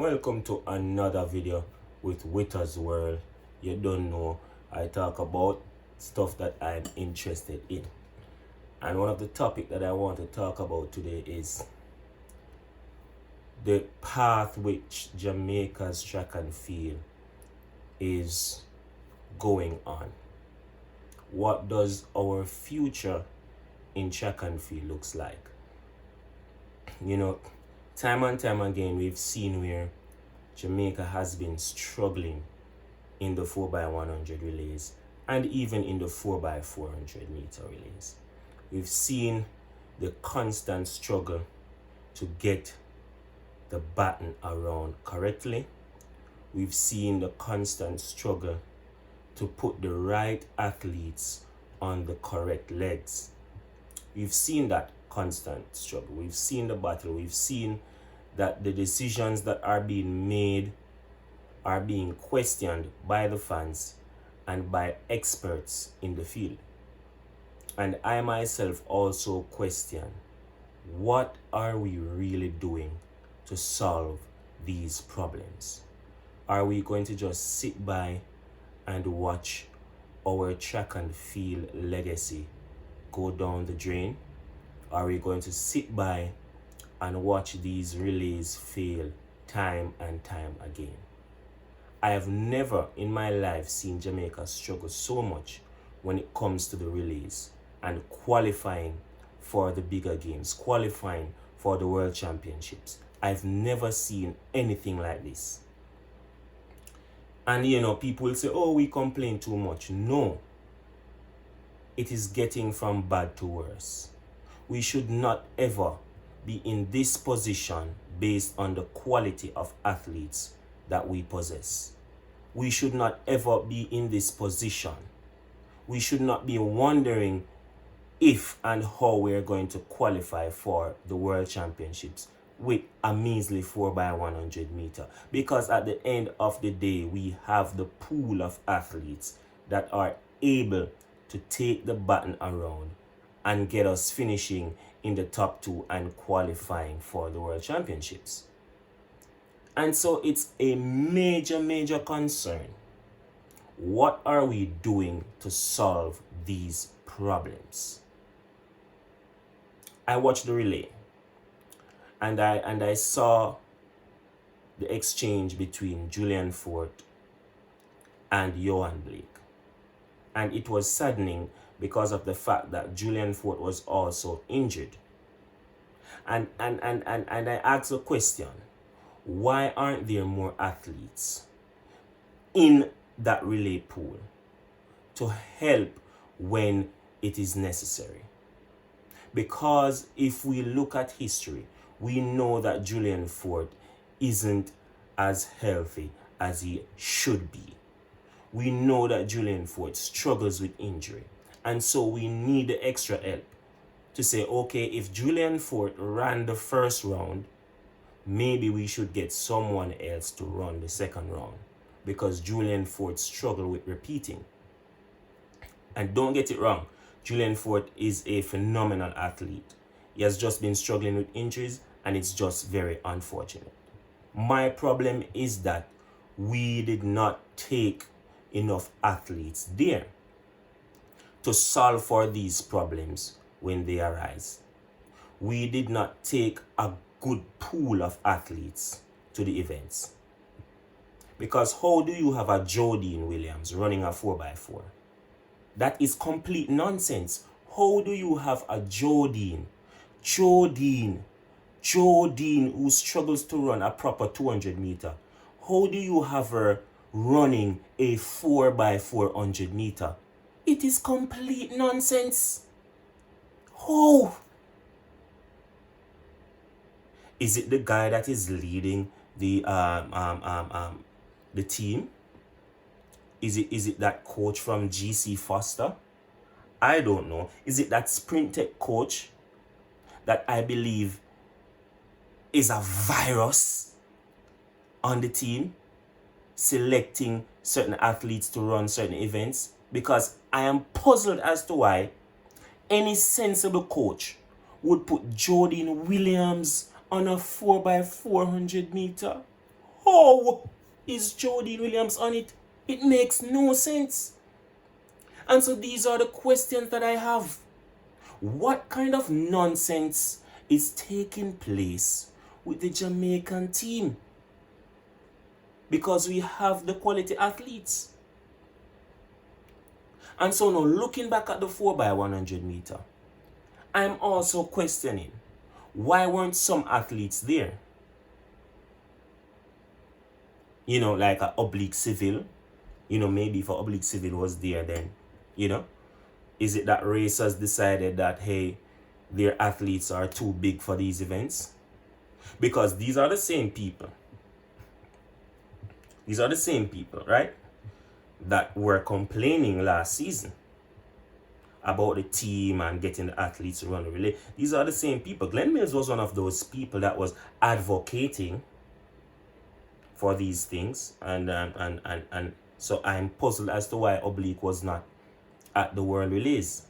welcome to another video with Witter's World. You don't know, I talk about stuff that I'm interested in. And one of the topics that I want to talk about today is the path which Jamaica's track and field is going on. What does our future in track and field looks like? You know, time and time again we've seen where Jamaica has been struggling in the 4x100 relays and even in the 4x400 meter relays. We've seen the constant struggle to get the baton around correctly. We've seen the constant struggle to put the right athletes on the correct legs. We've seen that constant struggle. We've seen the battle. We've seen that the decisions that are being made are being questioned by the fans and by experts in the field. And I myself also question, what are we really doing to solve these problems? Are we going to just sit by and watch our track and field legacy go down the drain? Are we going to sit by and watch these relays fail time and time again? I have never in my life seen Jamaica struggle so much when it comes to the relays and qualifying for the bigger games, qualifying for the World Championships. I've never seen anything like this. And you know, people will say, oh, we complain too much. No, it is getting from bad to worse. We should not ever be in this position based on the quality of athletes that we possess. We should not ever be in this position. We should not be wondering if and how we're going to qualify for the World Championships with a measly 4x100 meter. Because at the end of the day, we have the pool of athletes that are able to take the baton around and get us finishing in the top two and qualifying for the World Championships. And so it's a major concern. What are we doing to solve these problems? I watched the relay and I saw the exchange between Julian Fort and Johan Blake. And it was saddening because of the fact that Julian Fort was also injured. And I asked the question, why aren't there more athletes in that relay pool to help when it is necessary? Because if we look at history, we know that Julian Fort isn't as healthy as he should be. We know that Julian Fort struggles with injury. And so we need the extra help to say, okay, if Julian Fort ran the first round, maybe we should get someone else to run the second round, because Julian Fort struggled with repeating. And don't get it wrong, Julian Fort is a phenomenal athlete. He has just been struggling with injuries, and it's just very unfortunate. My problem is that we did not take enough athletes there to solve for these problems when they arise. We did not take a good pool of athletes to the events. Because how do you have a Jodine Williams running a 4x4? That is complete nonsense. How do you have a Jodine who struggles to run a proper 200 meter? How do you have her running a 4x400 meter? It is complete nonsense. How? Is it the guy that is leading the team? Is it that coach from GC Foster? I don't know. Is it that sprint tech coach that I believe is a virus on the team, selecting certain athletes to run certain events? Because I am puzzled as to why any sensible coach would put Jodine Williams on a 4x400 meter. How is Jodine Williams on it? It makes no sense. And so these are the questions that I have. What kind of nonsense is taking place with the Jamaican team? Because we have the quality athletes. And so now looking back at the 4x100 meter, I'm also questioning, why weren't some athletes there? You know, like a oblique civil. You know, maybe if a oblique civil was there, then, you know, is it that racers decided that, hey, their athletes are too big for these events? Because these are the same people. These are the same people, right? That were complaining last season about the team and getting the athletes to run the relay. These are the same people. Glenn Mills was one of those people that was advocating for these things. And so I'm puzzled as to why Oblique was not at the World Relays.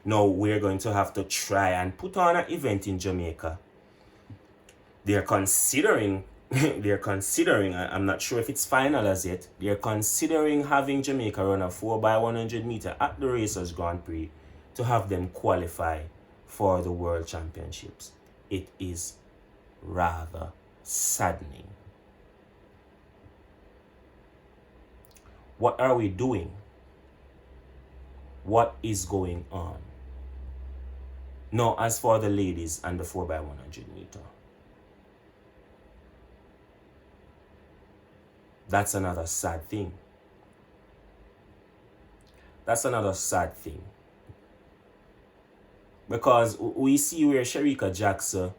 Now we're going to have to try and put on an event in Jamaica. They're considering, I'm not sure if it's final as yet, they're considering having Jamaica run a 4x100 meter at the Racers Grand Prix to have them qualify for the World Championships. It is rather saddening. What are we doing? What is going on? Now, as for the ladies and the 4x100 meter, that's another sad thing. That's another sad thing. Because we see where Shericka Jackson,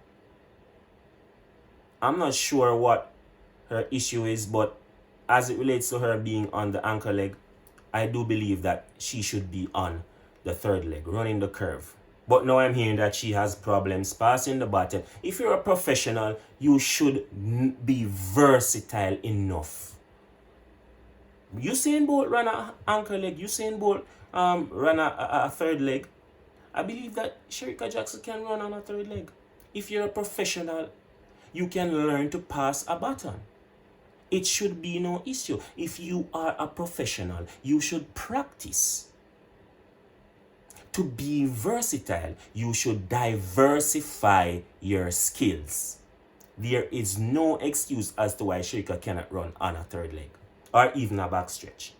I'm not sure what her issue is, but as it relates to her being on the anchor leg, I do believe that she should be on the third leg, running the curve. But now I'm hearing that she has problems passing the baton. If you're a professional, you should be versatile enough. Usain Bolt ran an anchor leg. Usain Bolt ran a third leg. I believe that Shericka Jackson can run on a third leg. If you're a professional, you can learn to pass a baton. It should be no issue. If you are a professional, you should practice. To be versatile, you should diversify your skills. There is no excuse as to why Shericka cannot run on a third leg or even a backstretch.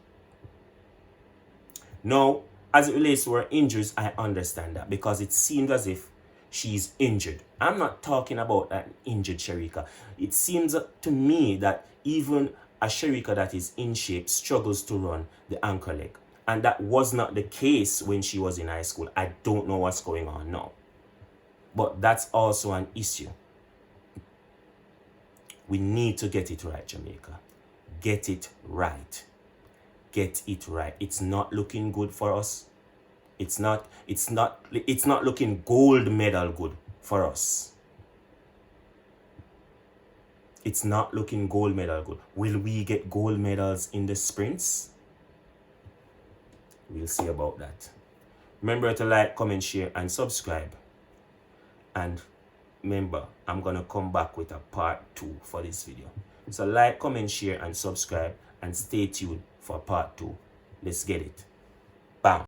Now, as it relates to her injuries, I understand that because it seems as if she's injured. I'm not talking about an injured Shericka. It seems to me that even a Shericka that is in shape struggles to run the anchor leg. And that was not the case when she was in high school. I don't know what's going on now. But that's also an issue. We need to get it right, Jamaica. Get it right. Get it right. It's not looking good for us. It's not looking gold medal good for us. It's not looking gold medal good. Will we get gold medals in the sprints? We'll see about that. Remember to like, comment, share, and subscribe. And remember, I'm going to come back with a part 2 for this video. So like, comment, share, and subscribe. And stay tuned for part 2. Let's get it.